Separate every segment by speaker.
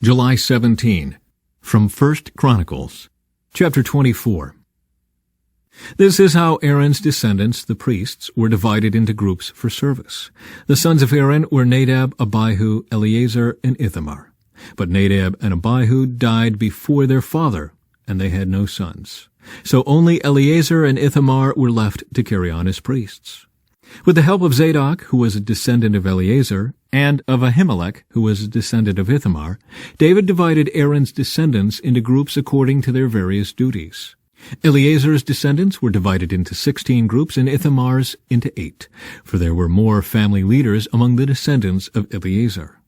Speaker 1: July 17, from 1 Chronicles, chapter 24. This is how Aaron's descendants, the priests, were divided into groups for service. The sons of Aaron were Nadab, Abihu, Eleazar, and Ithamar. But Nadab and Abihu died before their father, and they had no sons. So only Eleazar and Ithamar were left to carry on as priests. With the help of Zadok, who was a descendant of Eleazar, and of Ahimelech, who was a descendant of Ithamar, David divided Aaron's descendants into groups according to their various duties. Eleazar's descendants were divided into 16 groups and Ithamar's into 8, for there were more family leaders among the descendants of Eleazar.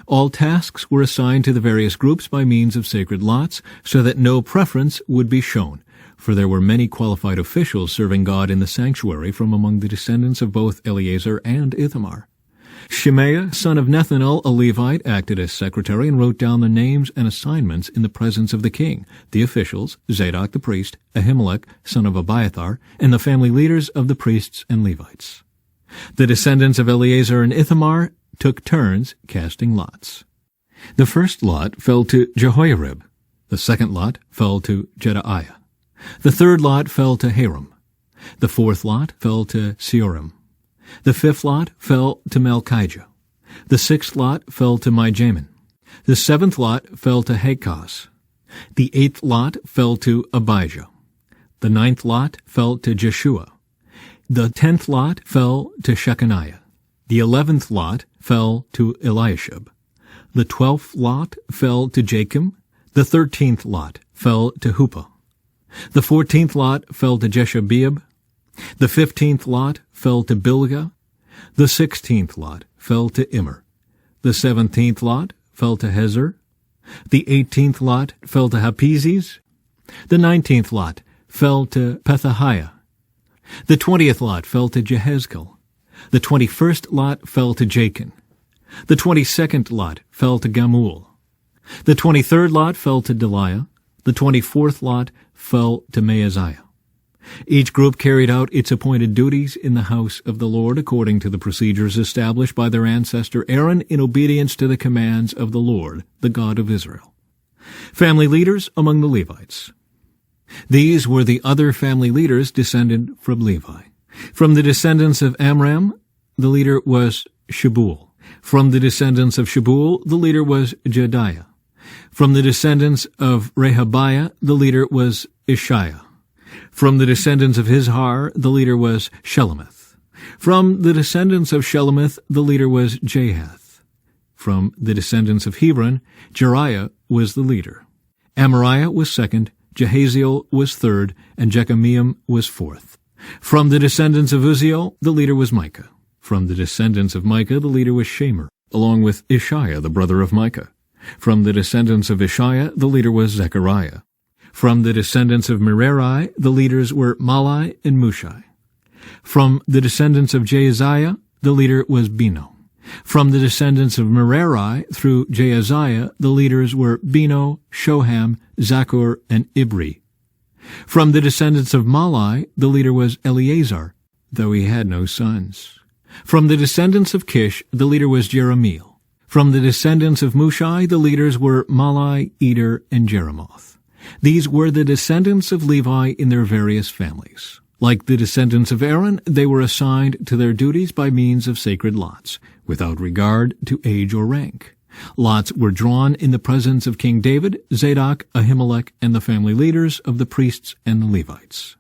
Speaker 1: All tasks were assigned to the various groups by means of sacred lots, so that no preference would be shown, for there were many qualified officials serving God in the sanctuary from among the descendants of both Eleazar and Ithamar. Shemaiah, son of Nethanel, a Levite, acted as secretary and wrote down the names and assignments in the presence of the king, the officials, Zadok the priest, Ahimelech, son of Abiathar, and the family leaders of the priests and Levites. The descendants of Eleazar and Ithamar took turns casting lots. The first lot fell to Jehoiarib. The second lot fell to Jedaiah. The third lot fell to Haram. The fourth lot fell to Seorim. The fifth lot fell to Malchijah. The sixth lot fell to Mijamin. The seventh lot fell to Hakos. The eighth lot fell to Abijah. The ninth lot fell to Jeshua. The 10th lot fell to Shechaniah. The 11th lot fell to Eliashib. The 12th lot fell to Jachim. The 13th lot fell to Huppah. The 14th lot fell to Jeshabeab. The 15th lot fell to Bilgah. The 16th lot fell to Immer. The 17th lot fell to Hezer. The 18th lot fell to Hapizes. The 19th lot fell to Pethahiah. The 20th lot fell to Jehezkel. The 21st lot fell to Jachin. The 22nd lot fell to Gamul. The 23rd lot fell to Deliah. The 24th lot fell to Maaziah. Each group carried out its appointed duties in the house of the Lord according to the procedures established by their ancestor Aaron in obedience to the commands of the Lord, the God of Israel. Family leaders among the Levites. These were the other family leaders descended from Levi. From the descendants of Amram, the leader was Shebuel. From the descendants of Shebuel, the leader was Jediah. From the descendants of Rehabiah, the leader was Ishiah. From the descendants of Izhar, the leader was Shelemith. From the descendants of Shelemith, the leader was Jahath. From the descendants of Hebron, Jeriah was the leader. Amariah was second, Jehaziel was third, and Jekameam was fourth. From the descendants of Uzziel, the leader was Micah. From the descendants of Micah, the leader was Shemer, along with Ishiah, the brother of Micah. From the descendants of Ishiah, the leader was Zechariah. From the descendants of Merari, the leaders were Malai and Mushai. From the descendants of Jaaziah, the leader was Beno. From the descendants of Merari through Jaaziah, the leaders were Beno, Shoham, Zaccur, and Ibri. From the descendants of Malai, the leader was Eleazar, though he had no sons. From the descendants of Kish, the leader was Jeremiel. From the descendants of Mushai, the leaders were Malai, Eder, and Jeremoth. These were the descendants of Levi in their various families. Like the descendants of Aaron, they were assigned to their duties by means of sacred lots, without regard to age or rank. Lots were drawn in the presence of King David, Zadok, Ahimelech, and the family leaders of the priests and the Levites.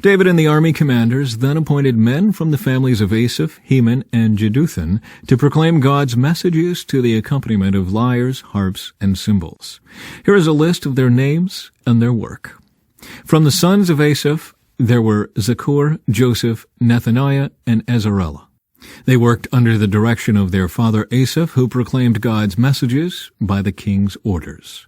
Speaker 1: David and the army commanders then appointed men from the families of Asaph, Heman, and Jeduthun to proclaim God's messages to the accompaniment of lyres, harps, and cymbals. Here is a list of their names and their work. From the sons of Asaph, there were Zaccur, Joseph, Nethaniah, and Azarellah. They worked under the direction of their father Asaph, who proclaimed God's messages by the king's orders.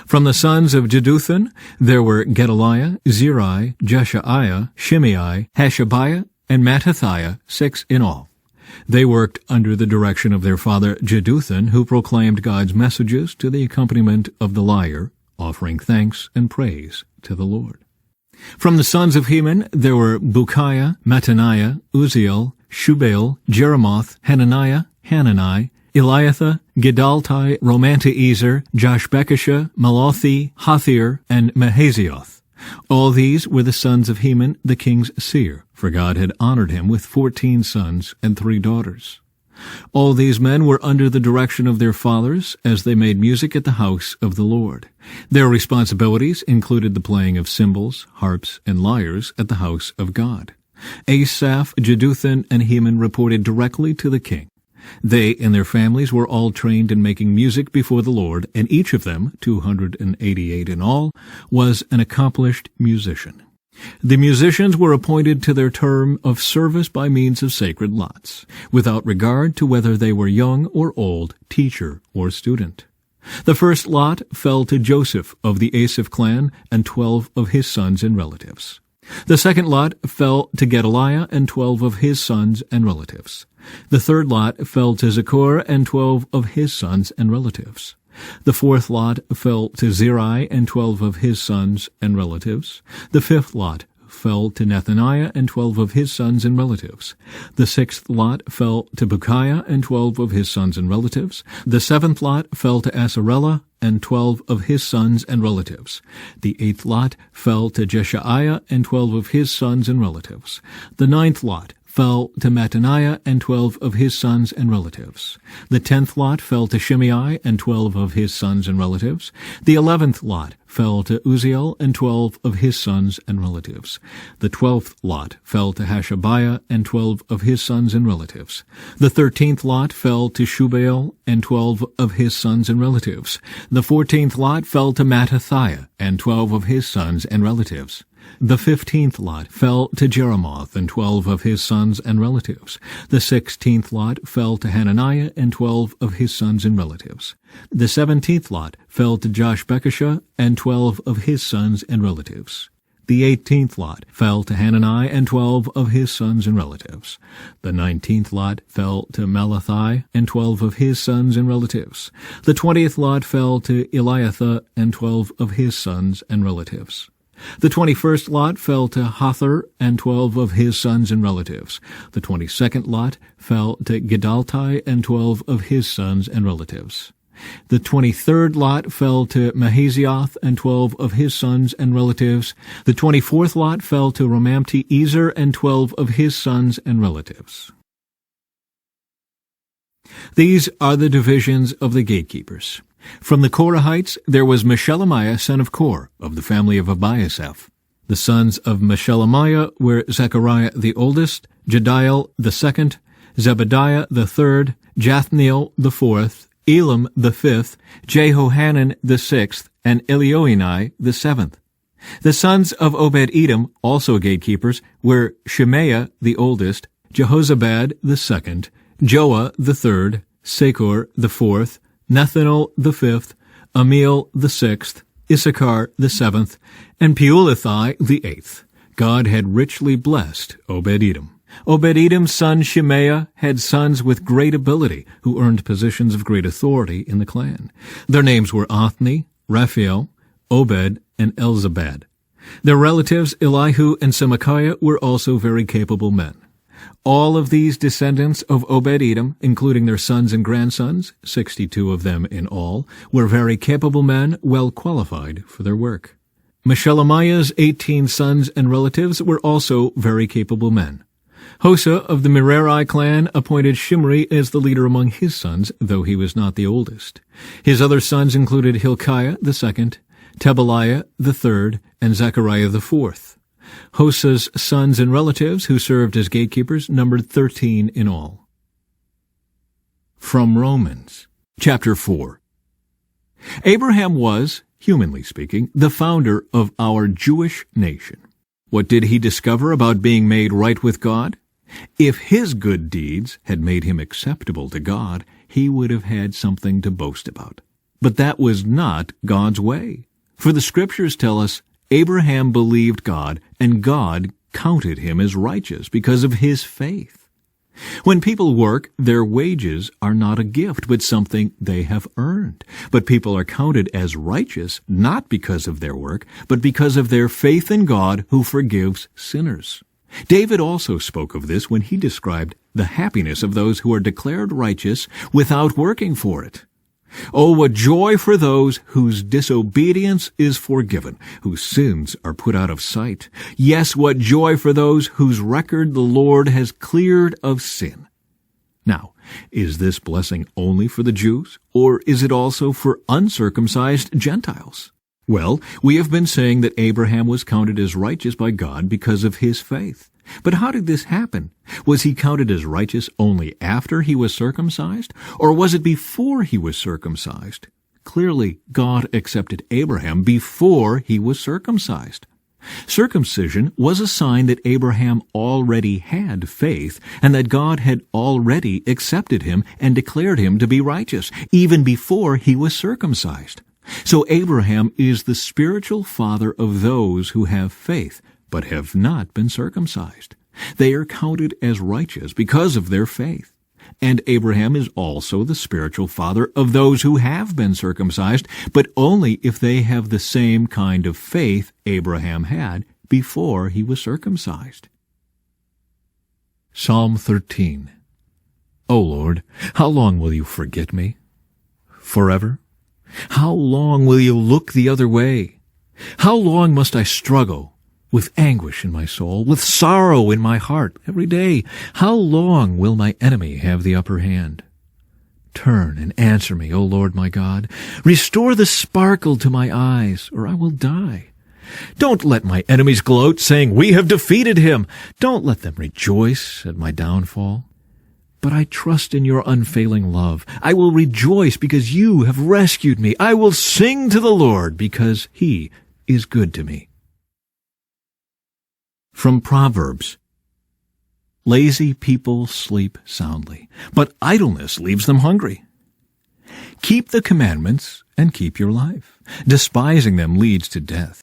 Speaker 1: From the sons of Jeduthun, there were Gedaliah, Zeri, Jeshaiah, Shimei, Hashabiah, and Mattithiah, 6 in all. They worked under the direction of their father Jeduthun, who proclaimed God's messages to the accompaniment of the lyre, offering thanks and praise to the Lord. From the sons of Heman, there were Bukiah, Mattaniah, Uzziel, Shubael, Jeremoth, Hananiah, Hanani, Eliathah, Giddalti, Romantiezer, Joshbekashah, Malothi, Hathir, and Mahazioth. All these were the sons of Heman, the king's seer, for God had honored him with 14 sons and 3 daughters. All these men were under the direction of their fathers as they made music at the house of the Lord. Their responsibilities included the playing of cymbals, harps, and lyres at the house of God. Asaph, Jeduthun, and Heman reported directly to the king. They and their families were all trained in making music before the Lord, and each of them, 288 in all, was an accomplished musician. The musicians were appointed to their term of service by means of sacred lots, without regard to whether they were young or old, teacher or student. The first lot fell to Joseph of the Asaph clan and 12 of his sons and relatives. The second lot fell to Gedaliah and 12 of his sons and relatives. The third lot fell to Zachor and 12 of his sons and relatives. The fourth lot fell to Zerai and 12 of his sons and relatives. The fifth lot fell to Nethaniah and 12 of his sons and relatives. The sixth lot fell to Bukiah and 12 of his sons and relatives. The seventh lot fell to Asarellah and 12 of his sons and relatives. The eighth lot fell to Jeshaiah and 12 of his sons and relatives. The ninth lot fell to Mattaniah and 12 of his sons and relatives. The 10th lot fell to Shimei and 12 of his sons and relatives. The 11th lot fell to Uzziel and 12 of his sons and relatives. The 12th lot fell to Hashabiah and 12 of his sons and relatives. The 13th lot fell to Shubael and 12 of his sons and relatives. The 14th lot fell to Mattathiah and 12 of his sons and relatives. The 15th lot fell to Jeremoth and 12 of his sons and relatives. The 16th lot fell to Hananiah and 12 of his sons and relatives. The 17th lot fell to Joshbekashah and 12 of his sons and relatives. The 18th lot fell to Hanani and 12 of his sons and relatives. The 19th lot fell to Malathi and 12 of his sons and relatives. The 20th lot fell to Eliathah and 12 of his sons and relatives. The 21st lot fell to Hathor and 12 of his sons and relatives. The 22nd lot fell to Giddalti and 12 of his sons and relatives. The 23rd lot fell to Mahazioth and 12 of his sons and relatives. The 24th lot fell to Romamti-Ezer and 12 of his sons and relatives. These are the divisions of the gatekeepers. From the Korahites there was Meshelemiah son of Kor, of the family of Abiasaph. The sons of Meshelemiah were Zechariah the oldest, Jediel the second, Zebediah the third, Jathniel the fourth, Elam the fifth, Jehohanan the sixth, and Elioenai the seventh. The sons of Obed-Edom, also gatekeepers, were Shemaiah the oldest, Jehozabad the second, Joah the third, Sakor the fourth, Nethanel the fifth, Amiel the sixth, Issachar the seventh, and Peulathai the eighth. God had richly blessed Obed-Edom. Obed-Edom's son Shemaiah had sons with great ability, who earned positions of great authority in the clan. Their names were Othni, Raphael, Obed, and Elzabad. Their relatives Elihu and Semachiah were also very capable men. All of these descendants of Obed-Edom, including their sons and grandsons, 62 of them in all, were very capable men, well qualified for their work. Meshelemiah's 18 sons and relatives were also very capable men. Hosa of the Merari clan appointed Shimri as the leader among his sons, though he was not the oldest. His other sons included Hilkiah the second, Tebaliah the third, and Zechariah the fourth. Hosa's sons and relatives who served as gatekeepers numbered 13 in all. From Romans, chapter 4. Abraham was, humanly speaking, the founder of our Jewish nation. What did he discover about being made right with God? If his good deeds had made him acceptable to God, he would have had something to boast about. But that was not God's way. For the Scriptures tell us, Abraham believed God, and God counted him as righteous because of his faith. When people work, their wages are not a gift, but something they have earned. But people are counted as righteous not because of their work, but because of their faith in God who forgives sinners. David also spoke of this when he described the happiness of those who are declared righteous without working for it. Oh, what joy for those whose disobedience is forgiven, whose sins are put out of sight. Yes, what joy for those whose record the Lord has cleared of sin. Now, is this blessing only for the Jews, or is it also for uncircumcised Gentiles? Well, we have been saying that Abraham was counted as righteous by God because of his faith. But how did this happen? Was he counted as righteous only after he was circumcised, or was it before he was circumcised? Clearly, God accepted Abraham before he was circumcised. Circumcision was a sign that Abraham already had faith, and that God had already accepted him and declared him to be righteous, even before he was circumcised. So Abraham is the spiritual father of those who have faith, but have not been circumcised. They are counted as righteous because of their faith. And Abraham is also the spiritual father of those who have been circumcised, but only if they have the same kind of faith Abraham had before he was circumcised. Psalm 13. O Lord, how long will you forget me? Forever? How long will you look the other way? How long must I struggle with anguish in my soul, with sorrow in my heart every day? How long will my enemy have the upper hand? Turn and answer me, O Lord my God. Restore the sparkle to my eyes, or I will die. Don't let my enemies gloat, saying, we have defeated him. Don't let them rejoice at my downfall. But I trust in your unfailing love. I will rejoice because you have rescued me. I will sing to the Lord because he is good to me. From Proverbs. Lazy people sleep soundly, but idleness leaves them hungry. Keep the commandments and keep your life. Despising them leads to death.